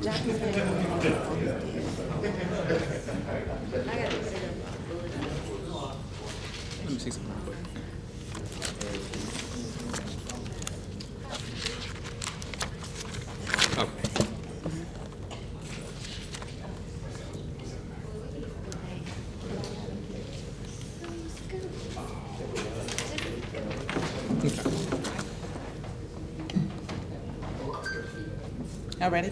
Let me see something real quick. Okay. All ready?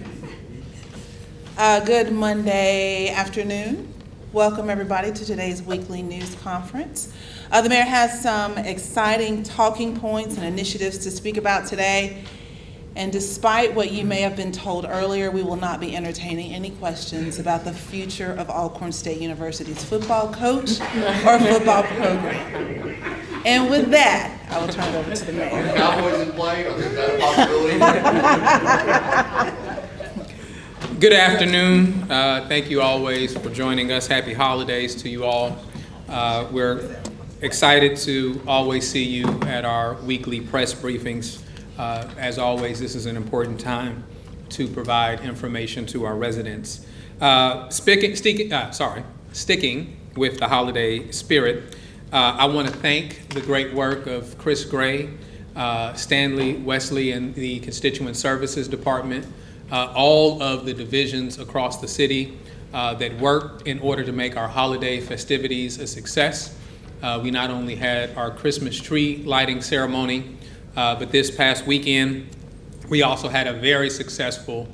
Good Monday afternoon. Welcome everybody to today's weekly news conference. The mayor has some exciting talking points and initiatives to speak about today. And despite what you may have been told earlier, we will not be entertaining any questions about the future of Alcorn State University's football coach or football program. And with that, I will turn it over to the mayor. Cowboys in play? Is that a possibility? Good afternoon. Thank you always for joining us. Happy holidays to you all. We're excited to always see you at our weekly press briefings. As always, this is an important time to provide information to our residents. Sticking with the holiday spirit, I want to thank the great work of Chris Gray, Stanley Wesley, and the Constituent Services Department, all of the divisions across the city that worked in order to make our holiday festivities a success. We not only had our Christmas tree lighting ceremony, but this past weekend, we also had a very successful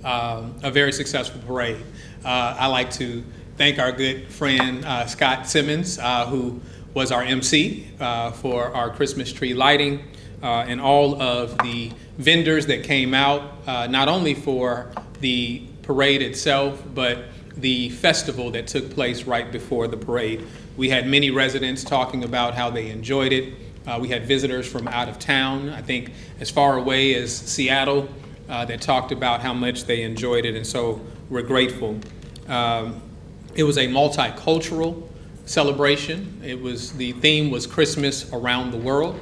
parade. I like to thank our good friend Scott Simmons, who was our MC for our Christmas tree lighting, and all of the vendors that came out, not only for the parade itself, but the festival that took place right before the parade. We had many residents talking about how they enjoyed it. We had visitors from out of town, I think as far away as Seattle, that talked about how much they enjoyed it, and so we're grateful. It was a multicultural celebration. The theme was Christmas around the world,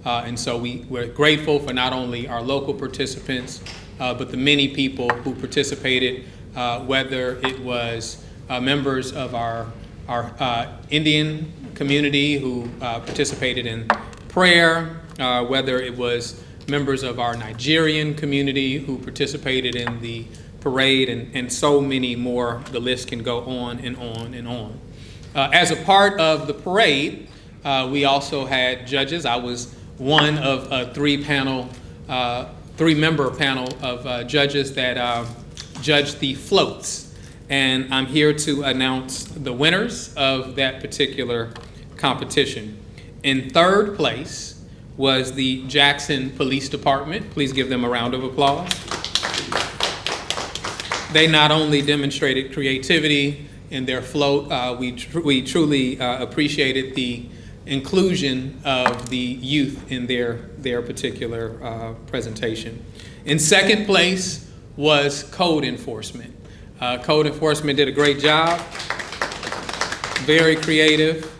and so we're grateful for not only our local participants, but the many people who participated, whether it was members of our Indian community who participated in prayer, whether it was members of our Nigerian community who participated in the parade, and so many more. The list can go on and on and on. As a part of the parade, we also had judges. I was one of a three-member panel of judges that judged the floats. And I'm here to announce the winners of that particular competition. In third place was the Jackson Police Department. Please give them a round of applause. They not only demonstrated creativity in their float, we truly appreciated the inclusion of the youth in their particular presentation. In second place was Code Enforcement. Code Enforcement did a great job, very creative.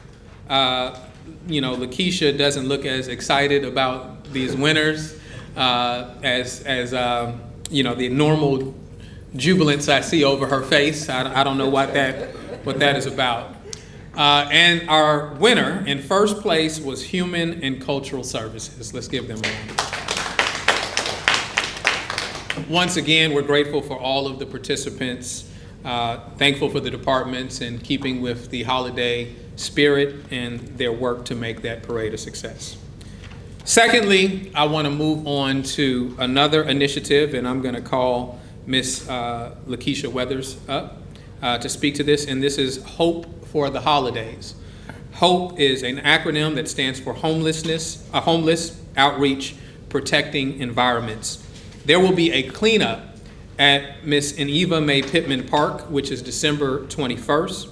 Lakeisha doesn't look as excited about these winners as the normal jubilance I see over her face. I don't know what that is about. And our winner in first place was Human and Cultural Services. Let's give them a round. Once again, we're grateful for all of the participants, thankful for the departments in keeping with the holiday spirit and their work to make that parade a success. Secondly, I want to move on to another initiative, and I'm going to call Miss Lakeisha Weathers up to speak to this, and this is Hope for the Holidays. HOPE is an acronym that stands for Homeless Outreach Protecting Environments. There will be a cleanup at Miss Eva Mae Pittman Park, which is December 21st.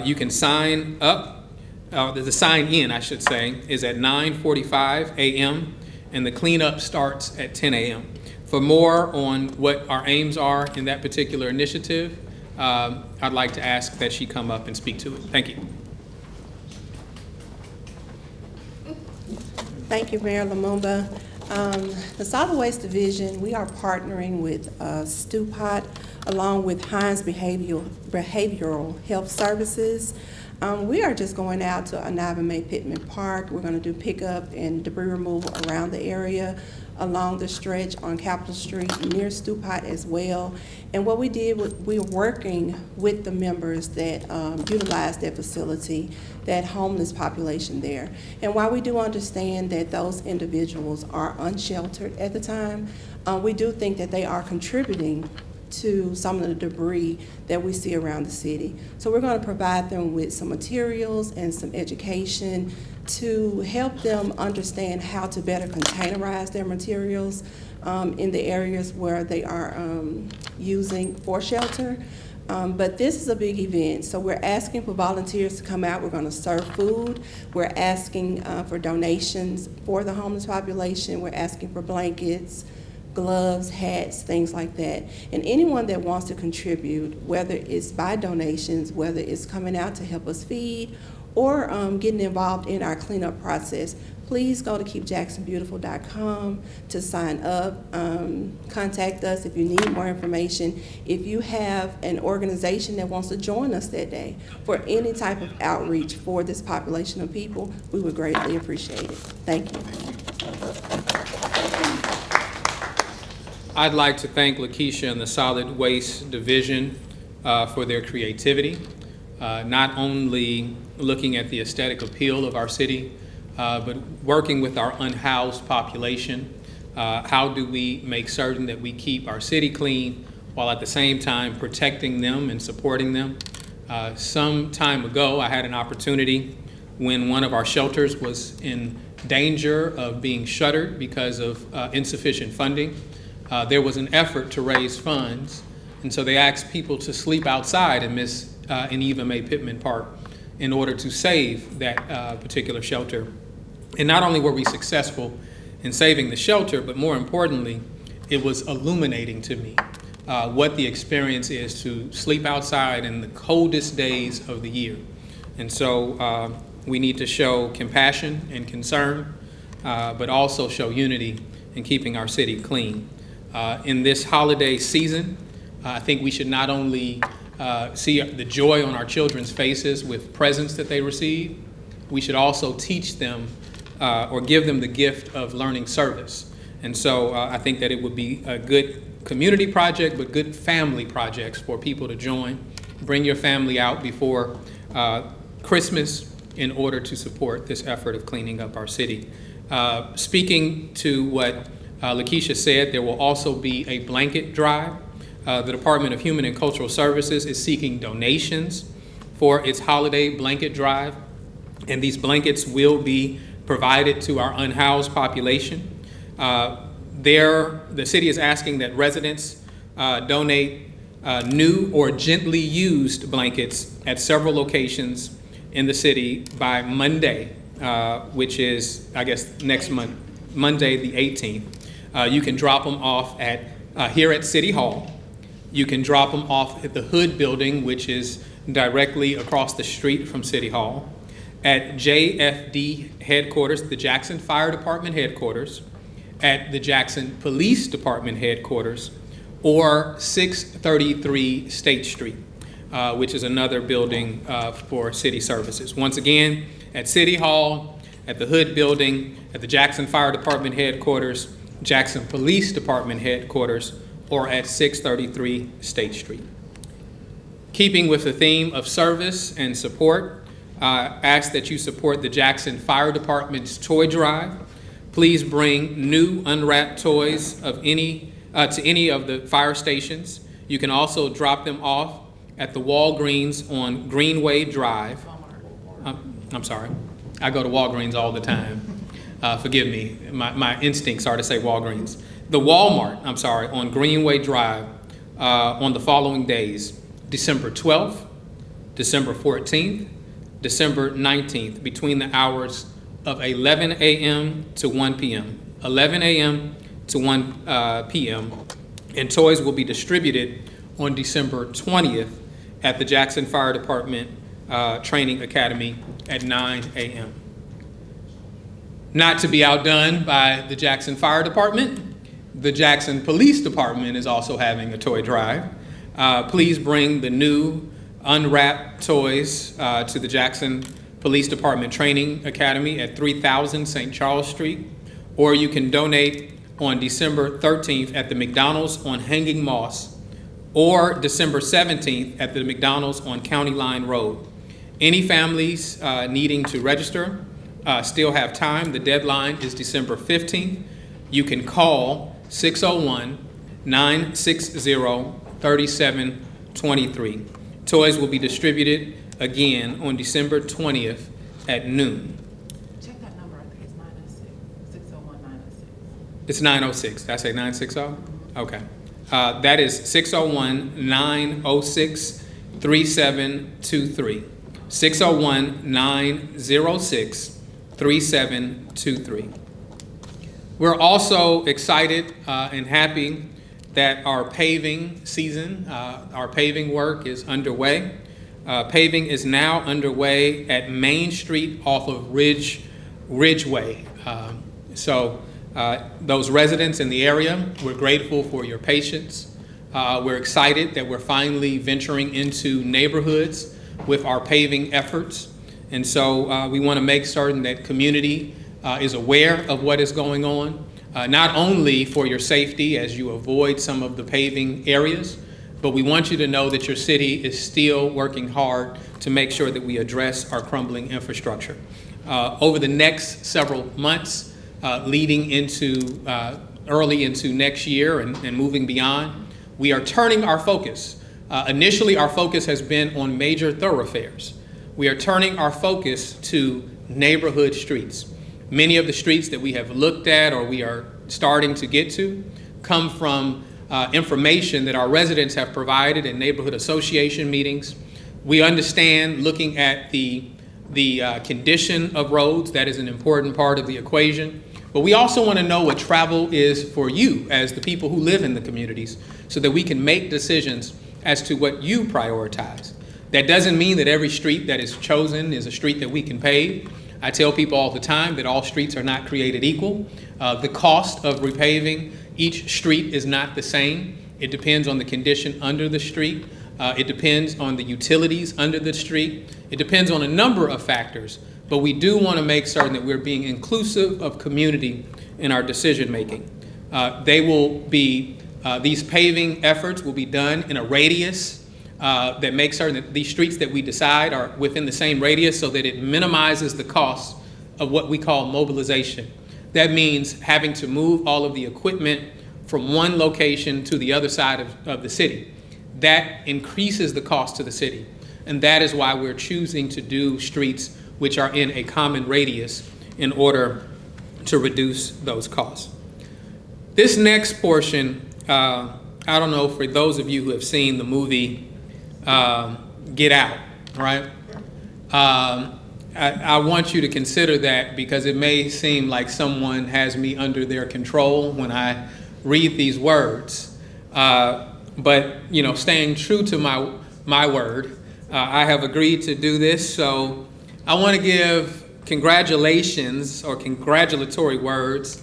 You can sign up, the sign in, I should say, is at 9:45 a.m. and the cleanup starts at 10 a.m. For more on what our aims are in that particular initiative, I'd like to ask that she come up and speak to it. Thank you. Thank you, Mayor Lumumba. The Solid Waste Division, we are partnering with Stupot along with Hines Behavioral Health Services. We are just going out to Aniva Mae Pittman Park. We're going to do pickup and debris removal around the area, along the stretch on Capitol Street near Stupot as well. And what we did, we were working with the members that utilize that facility, that homeless population there. And while we do understand that those individuals are unsheltered at the time, we do think that they are contributing to some of the debris that we see around the city. So we're going to provide them with some materials and some education to help them understand how to better containerize their materials in the areas where they are using for shelter. But this is a big event, so we're asking for volunteers to come out. We're going to serve food. We're asking for donations for the homeless population. We're asking for blankets, gloves, hats, things like that. And anyone that wants to contribute, whether it's by donations, whether it's coming out to help us feed, or getting involved in our cleanup process, please go to keepjacksonbeautiful.com to sign up. Contact us if you need more information. If you have an organization that wants to join us that day for any type of outreach for this population of people, we would greatly appreciate it. Thank you. I'd like to thank Lakeisha and the Solid Waste Division for their creativity, not only looking at the aesthetic appeal of our city, but working with our unhoused population. How do we make certain that we keep our city clean while at the same time protecting them and supporting them? Some time ago, I had an opportunity when one of our shelters was in danger of being shuttered because of insufficient funding. There was an effort to raise funds, and so they asked people to sleep outside in Aniva Mae Pittman Park in order to save that particular shelter. And not only were we successful in saving the shelter, but more importantly, it was illuminating to me what the experience is to sleep outside in the coldest days of the year. And so we need to show compassion and concern, but also show unity in keeping our city clean. In this holiday season, I think we should not only see the joy on our children's faces with presents that they receive, we should also teach them or give them the gift of learning service. And so I think that it would be a good community project, but good family projects for people to join. Bring your family out before Christmas in order to support this effort of cleaning up our city. Speaking to what Lakeisha said, there will also be a blanket drive. The Department of Human and Cultural Services is seeking donations for its holiday blanket drive, and these blankets will be provided to our unhoused population. The city is asking that residents donate new or gently used blankets at several locations in the city by Monday, which is, I guess, next month, Monday the 18th. You can drop them off here at City Hall. You can drop them off at the Hood Building, which is directly across the street from City Hall, at JFD headquarters, the Jackson Fire Department headquarters, at the Jackson Police Department headquarters, or 633 State Street, which is another building for city services. Once again, at City Hall, at the Hood Building, at the Jackson Fire Department headquarters, Jackson Police Department headquarters, or at 633 State Street. Keeping with the theme of service and support, ask that you support the Jackson Fire Department's toy drive. Please bring new unwrapped toys of to any of the fire stations. You can also drop them off at the Walgreens on Greenway Drive. I'm sorry, I go to Walgreens all the time. Forgive me, my instincts are to say Walgreens. The Walmart, on Greenway Drive on the following days, December 12th, December 14th, December 19th, between the hours of 11 a.m. to 1 p.m. 11 a.m. to 1 p.m. And toys will be distributed on December 20th at the Jackson Fire Department Training Academy at 9 a.m. Not to be outdone by the Jackson Fire Department, the Jackson Police Department is also having a toy drive. Please bring the new unwrapped toys to the Jackson Police Department Training Academy at 3000 St. Charles Street, or you can donate on December 13th at the McDonald's on Hanging Moss, or December 17th at the McDonald's on County Line Road. Any families needing to register still have time. The deadline is December 15th. You can call 601-960-3723. Toys will be distributed again on December 20th at noon. Check that number, I think it's 906, 601-906. It's 906. Did I say 960? Okay. That is 601-906-3723. 601-906-3723. We're also excited and happy that our paving season, our paving work is underway. Paving is now underway at Main Street off of Ridgeway. Those residents in the area, we're grateful for your patience. We're excited that we're finally venturing into neighborhoods with our paving efforts. And so we want to make certain that community is aware of what is going on, not only for your safety as you avoid some of the paving areas, but we want you to know that your city is still working hard to make sure that we address our crumbling infrastructure. Over the next several months, leading into early into next year and moving beyond, we are turning our focus. Initially, our focus has been on major thoroughfares. We are turning our focus to neighborhood streets. Many of the streets that we have looked at or we are starting to get to come from information that our residents have provided in neighborhood association meetings. We understand looking at the condition of roads, that is an important part of the equation. But we also want to know what travel is for you as the people who live in the communities so that we can make decisions as to what you prioritize. That doesn't mean that every street that is chosen is a street that we can pave. I tell people all the time that all streets are not created equal. The cost of repaving each street is not the same. It depends on the condition under the street. It depends on the utilities under the street. It depends on a number of factors, but we do want to make certain that we're being inclusive of community in our decision making. These paving efforts will be done in a radius that makes certain that these streets that we decide are within the same radius so that it minimizes the cost of what we call mobilization. That means having to move all of the equipment from one location to the other side of the city. That increases the cost to the city. And that is why we're choosing to do streets which are in a common radius in order to reduce those costs. This next portion, I don't know, for those of you who have seen the movie Get Out, right? I want you to consider that because it may seem like someone has me under their control when I read these words. But, you know, staying true to my word, I have agreed to do this. So I want to give congratulations or congratulatory words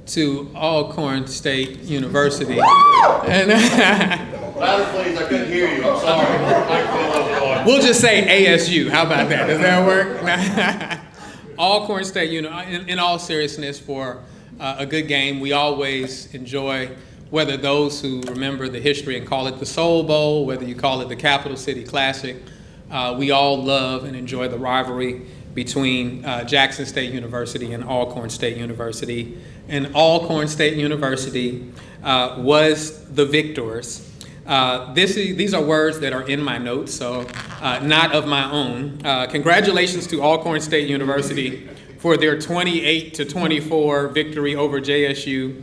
to Alcorn State University. And Louder, please, I couldn't hear you, I'm sorry. we'll just say ASU. How about that? Does that work? Alcorn State University, in all seriousness, for a good game. We always enjoy, whether those who remember the history and call it the Soul Bowl, whether you call it the Capital City Classic, we all love and enjoy the rivalry between Jackson State University and Alcorn State University. And Alcorn State University was the victors. These are words that are in my notes, so not of my own. Congratulations to Alcorn State University for their 28-24 victory over JSU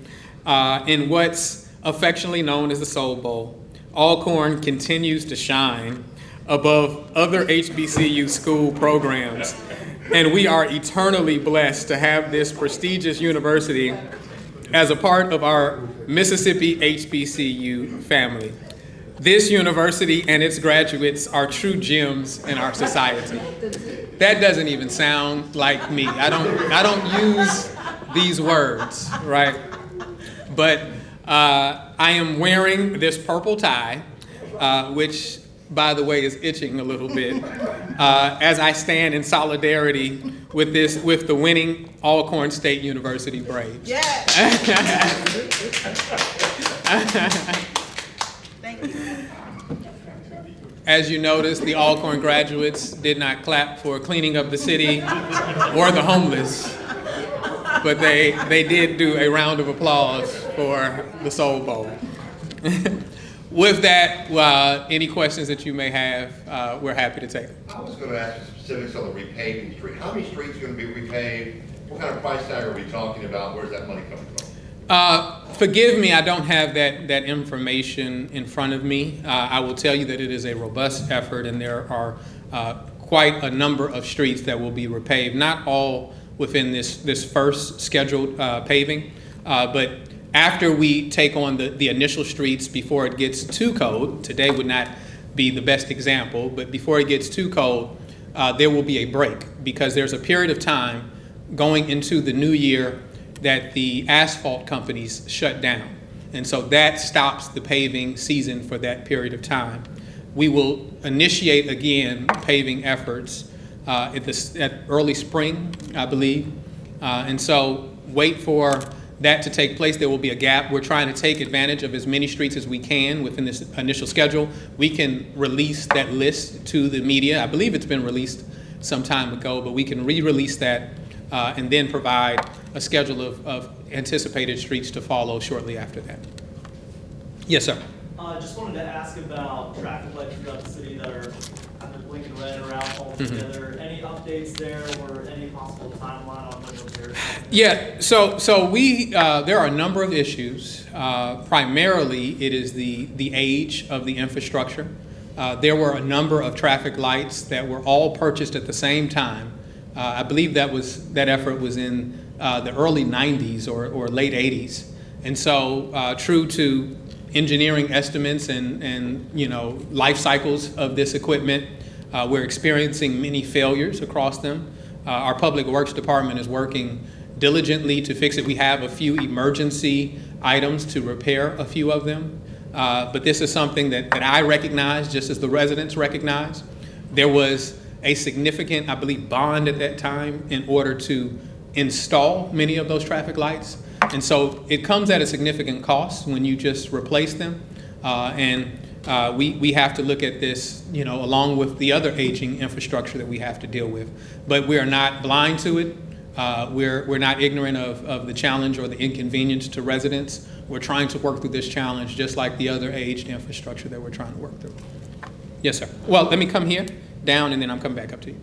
in what's affectionately known as the Soul Bowl. Alcorn continues to shine above other HBCU school programs, and we are eternally blessed to have this prestigious university as a part of our Mississippi HBCU family. This university and its graduates are true gems in our society. That doesn't even sound like me. I don't use these words, right? But I am wearing this purple tie, which, by the way, is itching a little bit, as I stand in solidarity with the winning Alcorn State University Braves. Yes. Thank you. As you noticed, the Alcorn graduates did not clap for cleaning up the city or the homeless, but they did do a round of applause for the Soul Bowl. With that, any questions that you may have, we're happy to take them. I was going to ask you specifics on the repaving street. How many streets are going to be repaved? What kind of price tag are we talking about? Where's that money coming from? Forgive me, I don't have that information in front of me. I will tell you that it is a robust effort, and there are quite a number of streets that will be repaved, not all within this first scheduled paving, but after we take on the initial streets before it gets too cold. Today would not be the best example, but before it gets too cold, there will be a break, because there's a period of time going into the new year that the asphalt companies shut down. And so that stops the paving season for that period of time. We will initiate again paving efforts at early spring, I believe. And so wait for that to take place. There will be a gap. We're trying to take advantage of as many streets as we can within this initial schedule. We can release that list to the media. I believe it's been released some time ago, but we can re-release that and then provide a schedule of anticipated streets to follow shortly after that. Yes, sir. Just wanted to ask about traffic lights throughout the city that are kind of blinking red or out altogether. Any updates there, or any possible timeline on when repairs? Yeah, so we there are a number of issues. Primarily, it is the age of the infrastructure. There were a number of traffic lights that were all purchased at the same time. I believe that effort was in the early 90s or late 80s. And so true to engineering estimates and life cycles of this equipment, we're experiencing many failures across them. Our Public Works Department is working diligently to fix it. We have a few emergency items to repair a few of them. But this is something that I recognize, just as the residents recognize. There was a significant, I believe, bond at that time in order to install many of those traffic lights. And so it comes at a significant cost when you just replace them. We have to look at this, along with the other aging infrastructure that we have to deal with. But we are not blind to it. We're not ignorant of the challenge or the inconvenience to residents. We're trying to work through this challenge just like the other aged infrastructure that we're trying to work through. Yes, sir. Well, let me come here, down, and then I'm coming back up to you.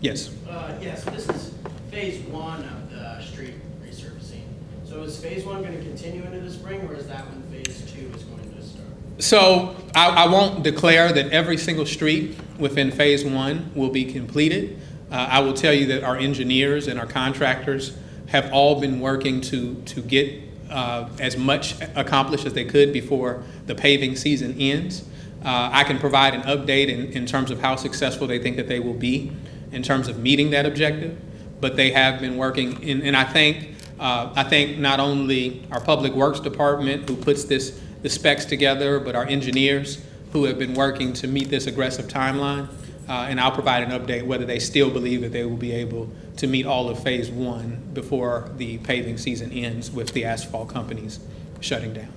Yes. So this is phase one of the street resurfacing. So is phase one going to continue into the spring, or is that when phase two is going to start? So I won't declare that every single street within phase one will be completed. I will tell you that our engineers and our contractors have all been working to get as much accomplished as they could before the paving season ends. I can provide an update in terms of how successful they think that they will be in terms of meeting that objective, but they have been working, and I think not only our Public Works Department, who puts the specs together, but our engineers who have been working to meet this aggressive timeline, and I'll provide an update whether they still believe that they will be able to meet all of phase one before the paving season ends with the asphalt companies shutting down.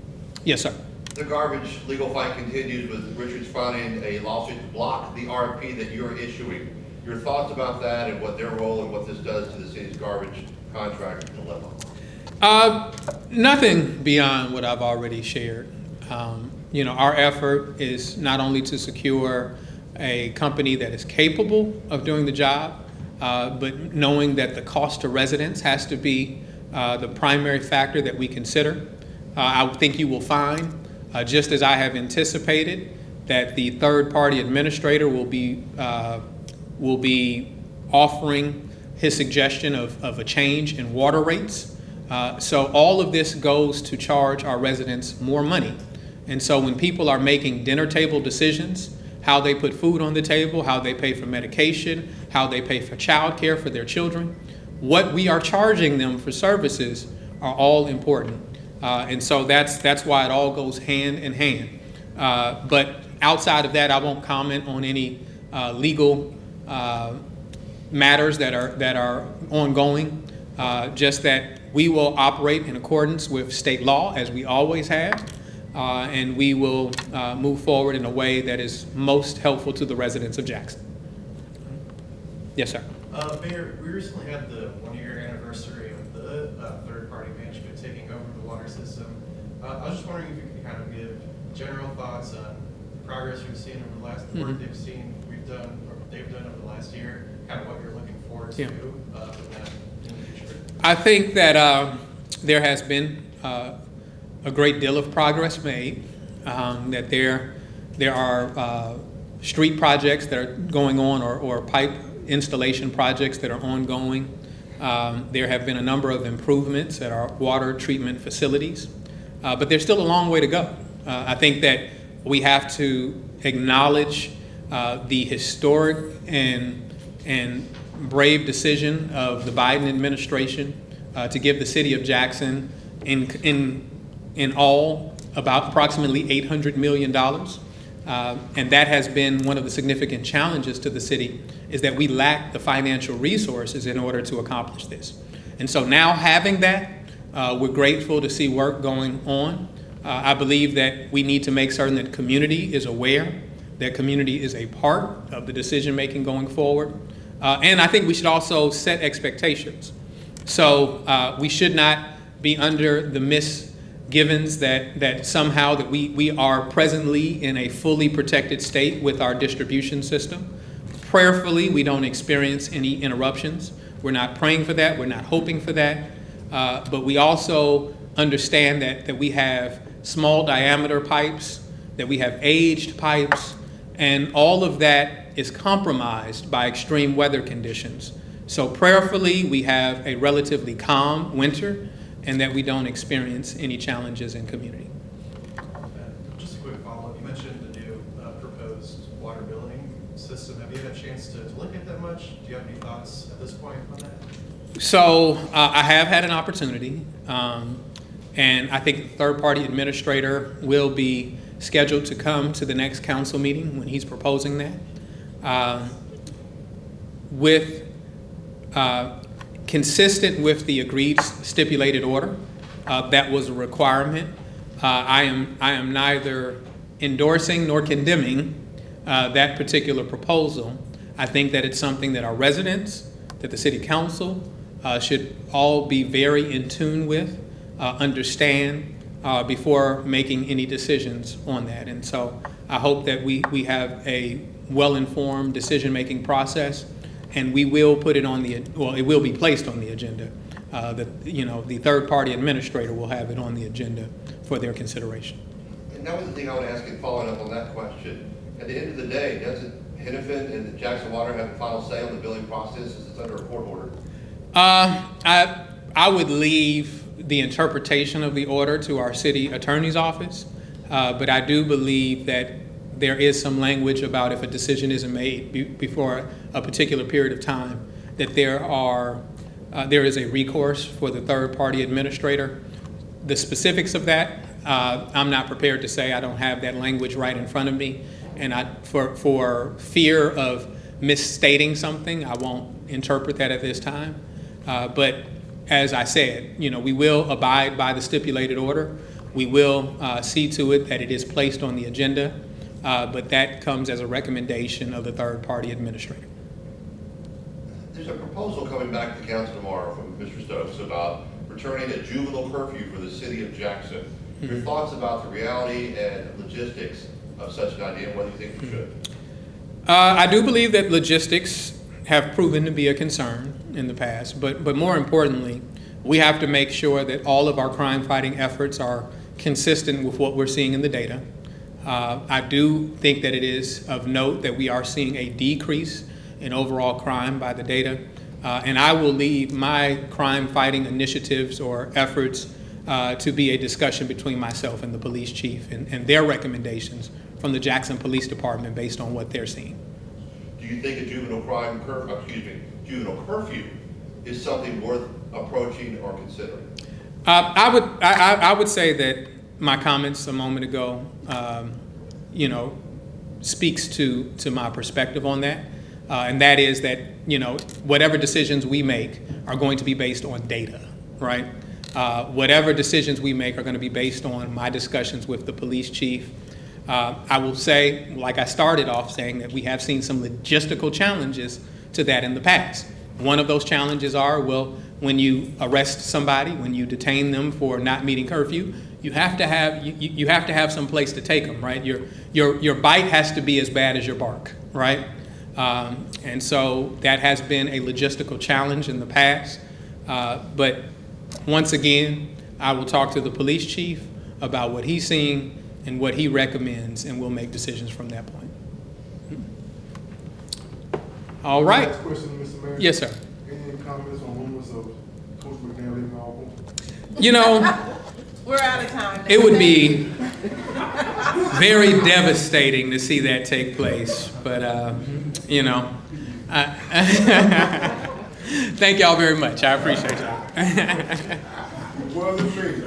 Yes, sir. The garbage legal fight continues with Richards filing a lawsuit to block the RFP that you're issuing. Your thoughts about that and what their role and what this does to the city's garbage contract dilemma? Nothing beyond what I've already shared. Our effort is not only to secure a company that is capable of doing the job, but knowing that the cost to residents has to be the primary factor that we consider. I think you will find, just as I have anticipated, that the third-party administrator will be offering his suggestion of a change in water rates. So all of this goes to charge our residents more money. And so when people are making dinner table decisions, how they put food on the table, how they pay for medication, how they pay for child care for their children, what we are charging them for services are all important. And so that's why it all goes hand in hand. But outside of that, I won't comment on any legal matters that are ongoing. Just that we will operate in accordance with state law, as we always have, and we will move forward in a way that is most helpful to the residents of Jackson. Yes, sir. Mayor, we recently had the one-year anniversary of the third-party management taking over the water system. I was just wondering if you could kind of give general thoughts on the progress we've seen over the last, the work they've done over the last year, kind of what you're looking forward to with that in the future. I think that there has been a great deal of progress made, that there are street projects that are going on or pipe installation projects that are ongoing. There have been a number of improvements at our water treatment facilities, but there's still a long way to go. I think that we have to acknowledge the historic and brave decision of the Biden administration to give the city of Jackson in all about approximately $800 million. And that has been one of the significant challenges to the city, is that we lack the financial resources in order to accomplish this. And so now having that, we're grateful to see work going on. I believe that we need to make certain that community is aware, that community is a part of the decision-making going forward. And I think we should also set expectations. So we should not be under the misgivings that somehow that we are presently in a fully protected state with our distribution system. Prayerfully, we don't experience any interruptions. We're not praying for that. We're not hoping for that. But we also understand that we have small diameter pipes, that we have aged pipes, and all of that is compromised by extreme weather conditions. So prayerfully, we have a relatively calm winter, and that we don't experience any challenges in community. Just a quick follow-up. You mentioned the new proposed water billing system. Have you had a chance to look at that much? Do you have any thoughts at this point on that? So I have had an opportunity, and I think the third-party administrator will be scheduled to come to the next council meeting when he's proposing that. Consistent with the agreed stipulated order, that was a requirement. I am neither endorsing nor condemning that particular proposal. I think that it's something that our residents, that the city council should all be very in tune with, understand before making any decisions on that. And so I hope that we have a well-informed decision-making process, and we will put it on it will be placed on the agenda. The third-party administrator will have it on the agenda for their consideration. And that was the thing I would ask you, following up on that question. At the end of the day, doesn't Hennepin and Jackson Water have the final say on the billing process as it's under a court order? I would leave the interpretation of the order to our city attorney's office, but I do believe that there is some language about if a decision isn't made before a particular period of time, that there is a recourse for the third-party administrator. The specifics of that, I'm not prepared to say. I don't have that language right in front of me, and for fear of misstating something, I won't interpret that at this time. But as I said, we will abide by the stipulated order. We will see to it that it is placed on the agenda, but that comes as a recommendation of the third-party administrator. There's a proposal coming back to the council tomorrow from Mr. Stokes about returning a juvenile curfew for the city of Jackson. Your thoughts about the reality and logistics of such an idea, and whether you think we should? I do believe that logistics have proven to be a concern in the past, but more importantly, we have to make sure that all of our crime-fighting efforts are consistent with what we're seeing in the data. I do think that it is of note that we are seeing a decrease in overall crime by the data, and I will leave my crime-fighting initiatives or efforts to be a discussion between myself and the police chief and their recommendations from the Jackson Police Department based on what they're seeing. Do you think a juvenile curfew is something worth approaching or considering? I would say that my comments a moment ago, speaks to my perspective on that. And that is that, whatever decisions we make are going to be based on data, right? Whatever decisions we make are going to be based on my discussions with the police chief. I will say, like I started off saying, that we have seen some logistical challenges to that in the past. One of those challenges are, well, when you arrest somebody, when you detain them for not meeting curfew, you have to have some place to take them, right? Your bite has to be as bad as your bark, right? And so that has been a logistical challenge in the past. But once again, I will talk to the police chief about what he's seeing and what he recommends, and we'll make decisions from that point. All right. Last question, Mr. Mayor. Yes, sir. Any comments on rumors of Coach McNair leaving Auburn? We're out of time. It would be very devastating to see that take place, but thank y'all very much. I appreciate y'all. Well, the thing.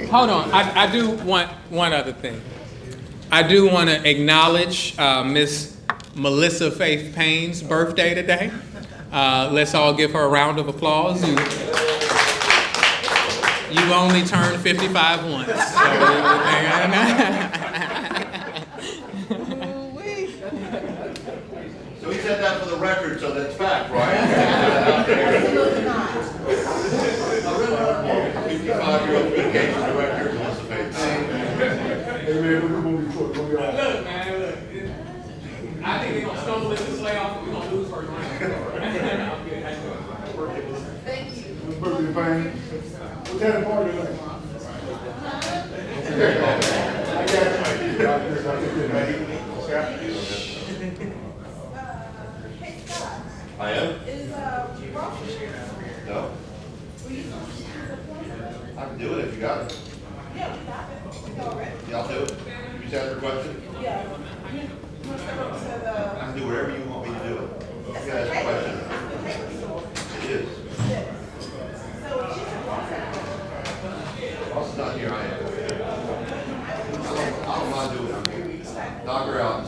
Hold on, I do want one other thing. I do want to acknowledge Miss Melissa Faith Payne's birthday today. Let's all give her a round of applause. You've only turned 55 once. So he said that for the record, so that's fact, right? Absolutely not. 55-year-old communications director, Melissa Faith. Hey, man, we're gonna be short. We're gonna be all right. Look, man, look. I think they're going to stumble in this playoff, and we're going to lose first round. Thank you. It's birthday, Payne. What kind of party tonight? I got you. I am? No? I can do it if you got it. Yeah, we got it. All right. Yeah, I'll do it. You just ask your question? Yeah. I can do whatever you want me to do. You can ask a question. It is. Boss is not here, I am. I don't mind doing it. Knock her out.